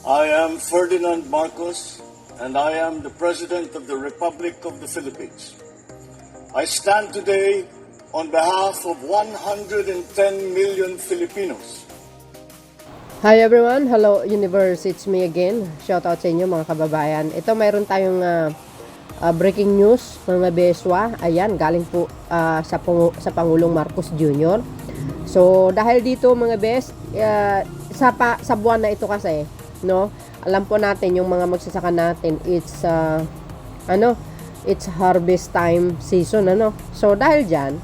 I am Ferdinand Marcos, and I am the President of the Republic of the Philippines. I stand today on behalf of 110 million Filipinos. Hi everyone, hello universe, it's me again. Shout out sa inyo mga kababayan. Ito mayroon tayong breaking news mga beswa. Ayan, galing po sa Pangulong Marcos Jr. So dahil dito mga bes, sa buwan na ito kasi, no? Alam po natin yung mga magsasaka natin, it's harvest time season, ano? So dahil diyan,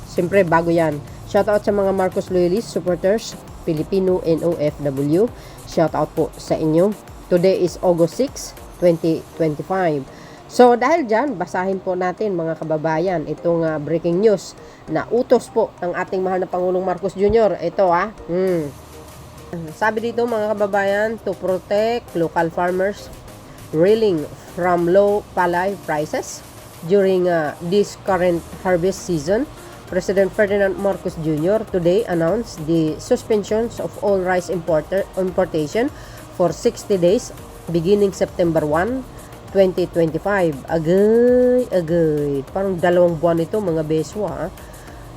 siyempre bago 'yan. Shout out sa mga Marcos loyalist supporters, Filipino and OFW. Shout out po sa inyo. Today is August 6, 2025. So dahil dyan, basahin po natin mga kababayan itong breaking news na utos po ng ating mahal na Pangulong Marcos Jr. Ito Sabi dito mga kababayan, to protect local farmers reeling from low palay prices during this current harvest season, President Ferdinand Marcos Jr. today announced the suspensions of all rice importation for 60 days beginning September 1, 2025. Agay. Parang 2 buwan ito mga beswa.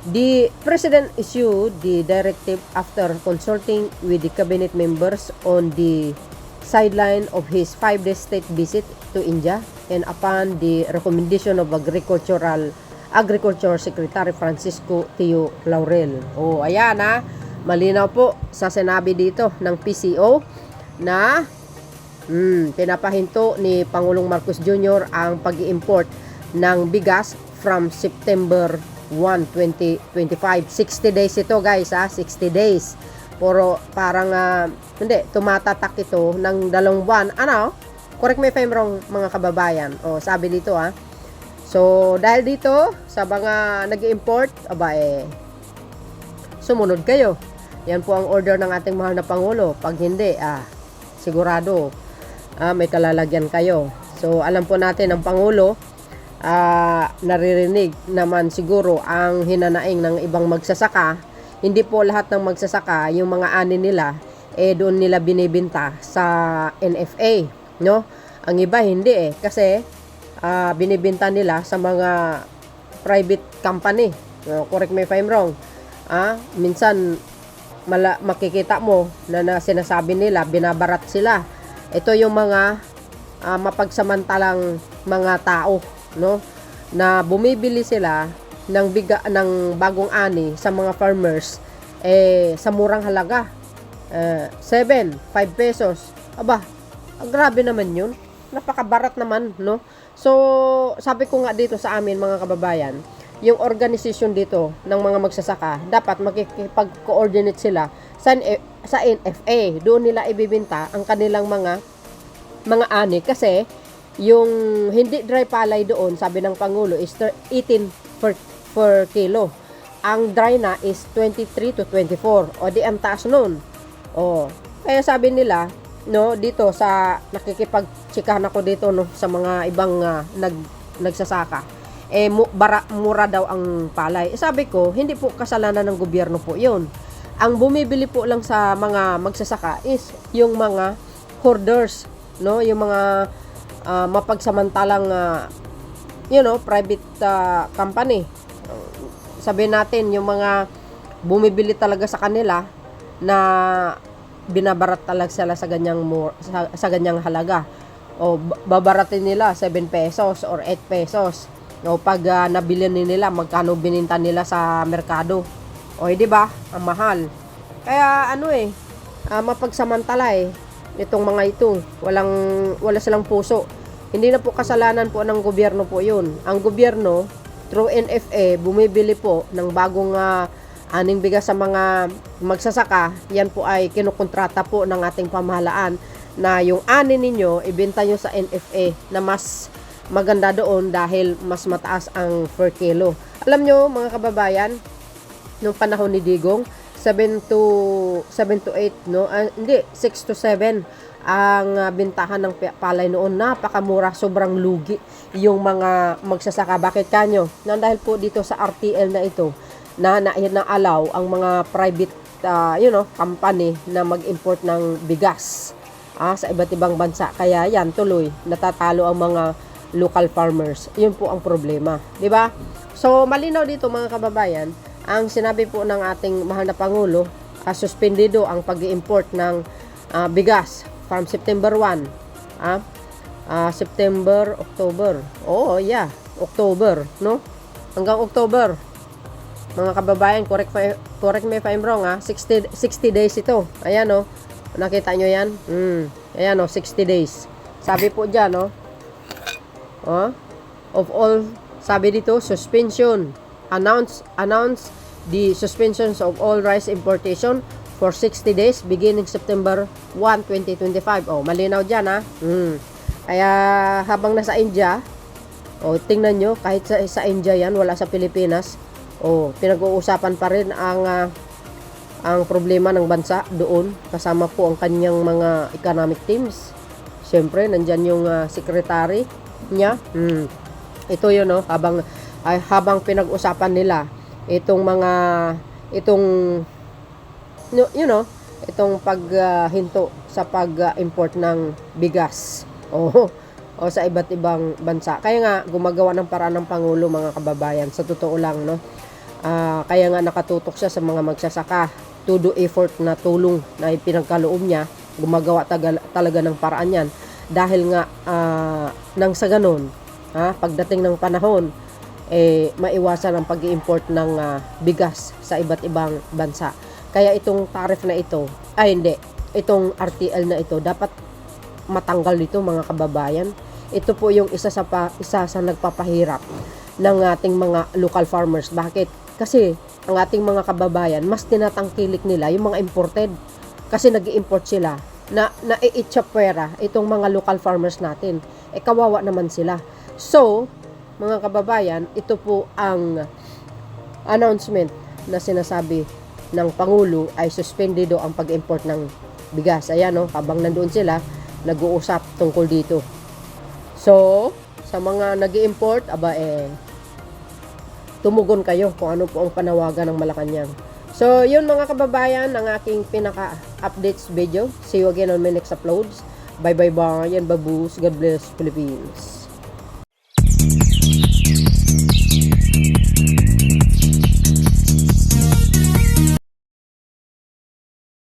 The President issued the directive after consulting with the cabinet members on the sideline of his 5-day state visit to India and upon the recommendation of Agriculture Secretary Francisco Tio Laurel. Ayan malinaw po sa sinabi dito ng PCO na pinapahinto ni Pangulong Marcos Jr. ang pag-i-import ng bigas from September 1, 2025. 60 days ito guys 60 days. Puro parang tumatatak ito ng 2 buwan. Correct me if I'm wrong mga kababayan. Sabi dito So dahil dito sa mga nag-i-import, sumunod kayo. Yan po ang order ng ating mahal na Pangulo. Pag hindi, sigurado may kalalagyan kayo. So alam po natin ang Pangulo, naririnig naman siguro ang hinanaing ng ibang magsasaka. Hindi po lahat ng magsasaka, yung mga ani nila, doon nila binibenta sa NFA, no? Ang iba hindi kasi binibenta nila sa mga private company. Correct me if I'm wrong. Minsan makikita mo na sinasabi nila binabarat sila. Ito yung mga mapagsamantalang mga tao, no, na bumibili sila ng bagong ani sa mga farmers sa murang halaga, 5 pesos. Grabe naman yun, napakabarat naman, no? So sabi ko nga dito sa amin mga kababayan, yung organisasyon dito ng mga magsasaka dapat makikipag-coordinate sila sa NFA. Doon nila ibibenta ang kanilang mga ani kasi yung hindi dry palay doon, sabi ng Pangulo, is 18 per kilo. Ang dry na is 23 to 24. Di ang taas nun. Kaya sabi nila, no, dito sa nakikipag-tsikahan ako dito, no, sa mga ibang nagsasaka, mura daw ang palay. Sabi ko, hindi po kasalanan ng gobyerno po yun. Ang bumibili po lang sa mga magsasaka is yung mga hoarders, no, yung mga mapagsamantalang private company. Sabihin natin yung mga bumibili talaga sa kanila na binabarat talaga sila sa ganyang halaga. Babaratin nila 7 pesos or 8 pesos. Pag nabili nila, magkano bininta nila sa merkado. Di ba? Ang mahal. Kaya mapagsamantala itong mga ito. Wala silang puso. Hindi na po kasalanan po ng gobyerno po yun. Ang gobyerno, through NFA, bumibili po ng bagong aning bigas sa mga magsasaka. Yan po ay kinukontrata po ng ating pamahalaan na yung ani ninyo, ibenta nyo sa NFA na mas maganda doon dahil mas mataas ang per kilo. Alam nyo mga kababayan, nung panahon ni Digong, 7 to 8, no? Hindi, 6 to 7 ang bintahan ng palay noon. Napakamura, sobrang lugi yung mga magsasaka. Bakit kanyo? Dahil po dito sa RTL na ito na allow ang mga private company na mag-import ng bigas sa iba't ibang bansa. Kaya yan, tuloy, natatalo ang mga local farmers. Yun po ang problema. Di ba? So, malinaw dito mga kababayan, ang sinabi po ng ating mahal na Pangulo, suspendido ang pag-import ng bigas from September 1. September, October. October, no? Hanggang October. Mga kababayan, correct me if I'm wrong, 60 days ito. Ayan, no? Nakita nyo yan? Ayan, no? 60 days. Sabi po dyan, no? Of all, sabi dito, suspension. Announce the suspensions of all rice importation for 60 days beginning September 1, 2025. Malinaw dyan, Kaya habang nasa India, tingnan nyo, kahit sa India yan, wala sa Pilipinas, pinag-uusapan pa rin ang problema ng bansa doon. Kasama po ang kanyang mga economic teams. Siyempre, nandyan yung secretary niya. Ito yun, habang pinag-usapan nila itong paghinto sa pag-import ng bigas sa iba't ibang bansa. Kaya nga gumagawa ng paraan ng Pangulo, mga kababayan, sa totoo lang, no? Kaya nga nakatutok siya sa mga magsasaka, todo effort na tulong na ipinagkaloob niya, gumagawa talaga ng paraan yan, dahil nga nang sa ganun, pagdating ng panahon, maiwasan ang pag-import ng bigas sa iba't ibang bansa. Kaya itong tariff na ito, itong RTL na ito, dapat matanggal dito, mga kababayan. Ito po yung isa sa nagpapahirap ng ating mga local farmers. Bakit? Kasi ang ating mga kababayan, mas tinatangkilik nila yung mga imported. Kasi nag-i-import sila na naiitsapwera itong mga local farmers natin. Kawawa naman sila. So, mga kababayan, ito po ang announcement na sinasabi ng Pangulo ay suspendido ang pag-import ng bigas. Ayan, habang nandoon sila, nag-uusap tungkol dito. So, sa mga nag-i-import, tumugon kayo kung ano po ang panawagan ng Malacanang. So, yun mga kababayan, ang aking pinaka-updates video. See you again on my next uploads. Bye-bye-bye and baboos. God bless Philippines.